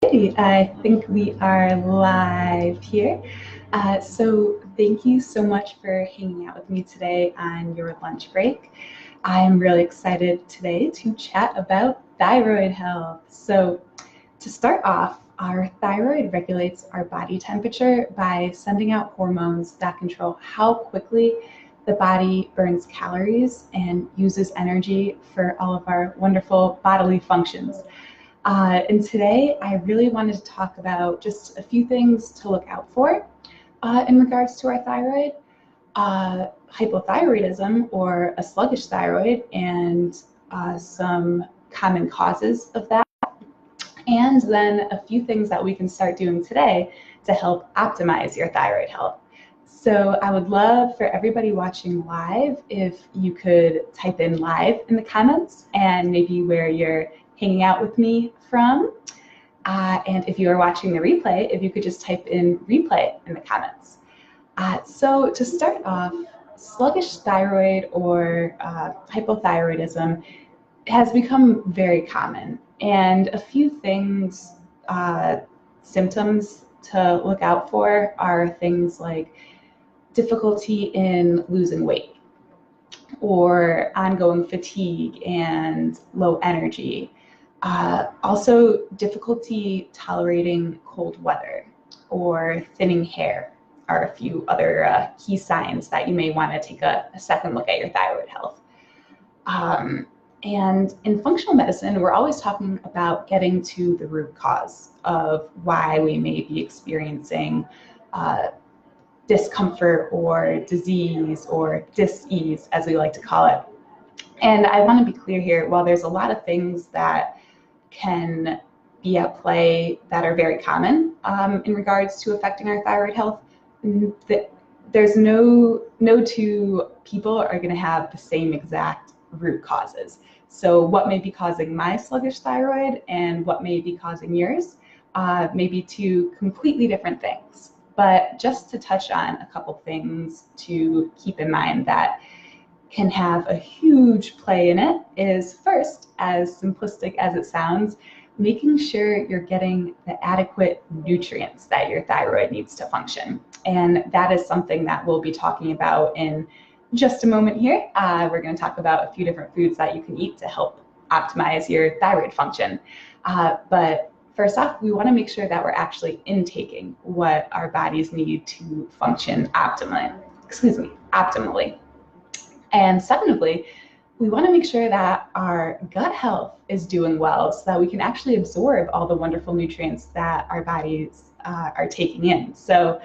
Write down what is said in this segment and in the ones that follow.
Alrighty, I think we are live here. So thank you so much for hanging out with me today on your lunch break. I'm really excited today to chat about thyroid health. So to start off, our thyroid regulates our body temperature by sending out hormones that control how quickly the body burns calories and uses energy for all of our wonderful bodily functions. And today I really wanted to talk about just a few things to look out for in regards to our thyroid, hypothyroidism or a sluggish thyroid, and some common causes of that, and then a few things that we can start doing today to help optimize your thyroid health. So I would love for everybody watching live if you could type in live in the comments and maybe where you're hanging out with me from. And if you are watching the replay, if you could just type in replay in the comments. So to start off, sluggish thyroid or hypothyroidism has become very common. And a few things, symptoms to look out for are things like difficulty in losing weight, or ongoing fatigue and low energy. Also, difficulty tolerating cold weather or thinning hair are a few other key signs that you may want to take a second look at your thyroid health. And in functional medicine, we're always talking about getting to the root cause of why we may be experiencing discomfort or disease or dis-ease, as we like to call it. And I want to be clear here, while there's a lot of things that can be at play that are very common in regards to affecting our thyroid health, there's no two people are going to have the same exact root causes. So what may be causing my sluggish thyroid and what may be causing yours may be two completely different things. But just to touch on a couple things to keep in mind that can have a huge play in it is, first, as simplistic as it sounds, making sure you're getting the adequate nutrients that your thyroid needs to function. And that is something that we'll be talking about in just a moment here. We're going to talk about a few different foods that you can eat to help optimize your thyroid function. But first off, we want to make sure that we're actually intaking what our bodies need to function optimally. And secondly, we want to make sure that our gut health is doing well so that we can actually absorb all the wonderful nutrients that our bodies are taking in. So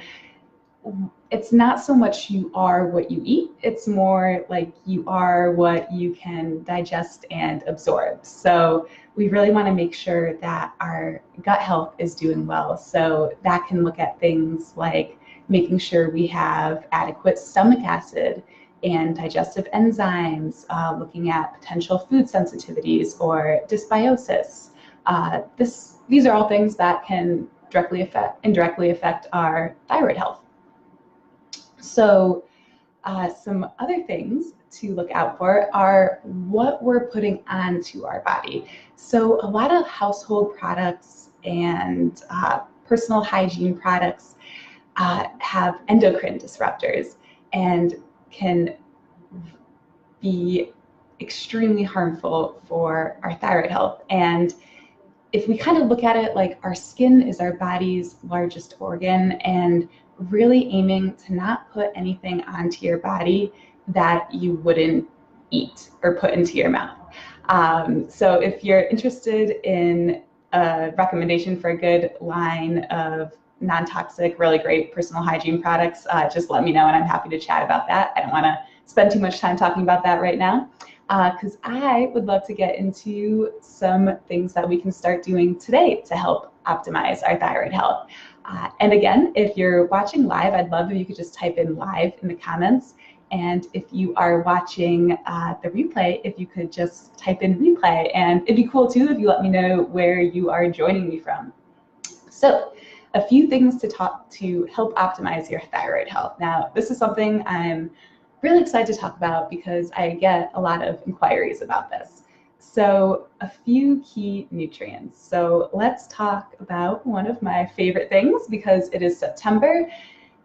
it's not so much you are what you eat, it's more like you are what you can digest and absorb. So we really want to make sure that our gut health is doing well. So that can look at things like making sure we have adequate stomach acid and digestive enzymes, looking at potential food sensitivities or dysbiosis. These are all things that can indirectly affect our thyroid health. So some other things to look out for are what we're putting onto our body. So a lot of household products and personal hygiene products have endocrine disruptors and can be extremely harmful for our thyroid health. And if we kind of look at it like our skin is our body's largest organ, and really aiming to not put anything onto your body that you wouldn't eat or put into your mouth. So if you're interested in a recommendation for a good line of non-toxic, really great personal hygiene products, just let me know and I'm happy to chat about that. I don't want to spend too much time talking about that right now, because I would love to get into some things that we can start doing today to help optimize our thyroid health. And again, if you're watching live, I'd love if you could just type in live in the comments. And if you are watching the replay, if you could just type in replay. And it'd be cool too if you let me know where you are joining me from. So a few things to help optimize your thyroid health. Now, this is something I'm really excited to talk about because I get a lot of inquiries about this. So a few key nutrients. So let's talk about one of my favorite things because it is September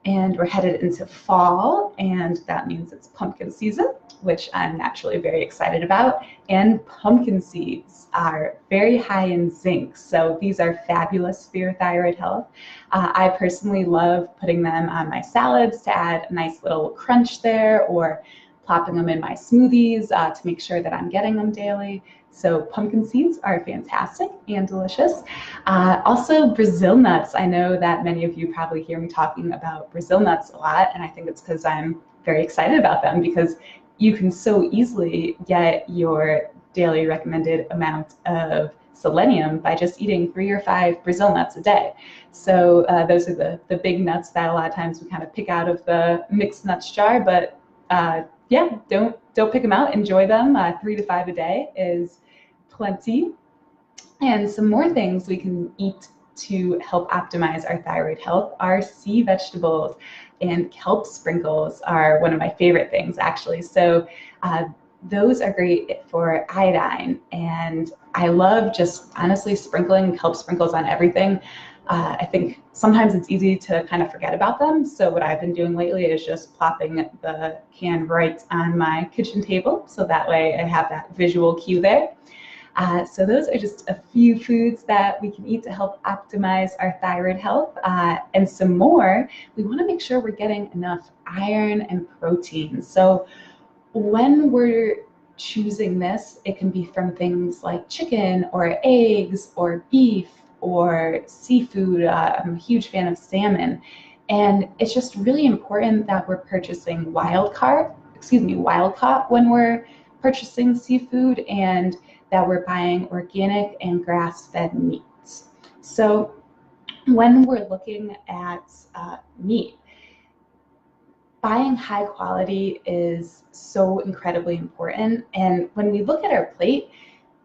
and we're headed into fall, and that means it's pumpkin season, which I'm naturally very excited about. And pumpkin seeds are very high in zinc, so these are fabulous for your thyroid health. I personally love putting them on my salads to add a nice little crunch there, or plopping them in my smoothies to make sure that I'm getting them daily. So pumpkin seeds are fantastic and delicious. Also, Brazil nuts. I know that many of you probably hear me talking about Brazil nuts a lot, and I think it's because I'm very excited about them, because you can so easily get your daily recommended amount of selenium by just eating 3 or 5 Brazil nuts a day. So those are the big nuts that a lot of times we kind of pick out of the mixed nuts jar, but yeah, don't pick them out. Enjoy them. 3 to 5 a day is plenty. And some more things we can eat to help optimize our thyroid health are sea vegetables, and kelp sprinkles are one of my favorite things, actually. So those are great for iodine, and I love just honestly sprinkling kelp sprinkles on everything. I think sometimes it's easy to kind of forget about them. So what I've been doing lately is just plopping the can right on my kitchen table, so that way I have that visual cue there. So those are just a few foods that we can eat to help optimize our thyroid health. And some more, we want to make sure we're getting enough iron and protein. So when we're choosing this, it can be from things like chicken or eggs or beef or seafood. I'm a huge fan of salmon. And it's just really important that we're purchasing wild caught when we're purchasing seafood, and that we're buying organic and grass-fed meats. So when we're looking at meat, buying high quality is so incredibly important. And when we look at our plate,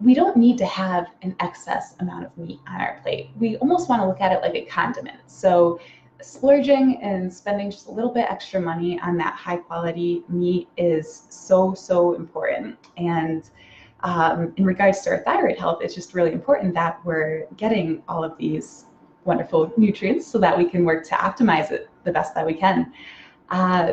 we don't need to have an excess amount of meat on our plate. We almost want to look at it like a condiment. So splurging and spending just a little bit extra money on that high quality meat is so important. And in regards to our thyroid health, it's just really important that we're getting all of these wonderful nutrients so that we can work to optimize it the best that we can.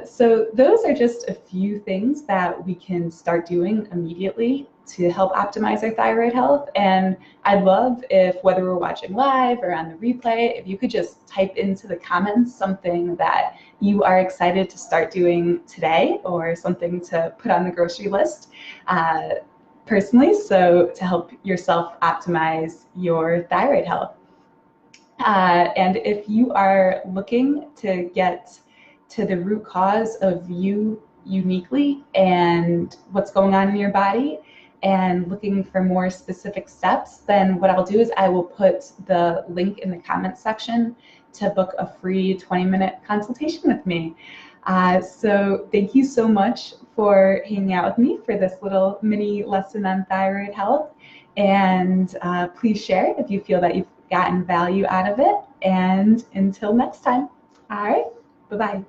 So those are just a few things that we can start doing immediately to help optimize our thyroid health. And I'd love if, whether we're watching live or on the replay, if you could just type into the comments something that you are excited to start doing today, or something to put on the grocery list personally, so to help yourself optimize your thyroid health. And if you are looking to get to the root cause of you uniquely and what's going on in your body, and looking for more specific steps, then what I'll do is I will put the link in the comments section to book a free 20-minute consultation with me. So thank you so much for hanging out with me for this little mini lesson on thyroid health. And please share if you feel that you've gotten value out of it. And until next time, all right, bye-bye.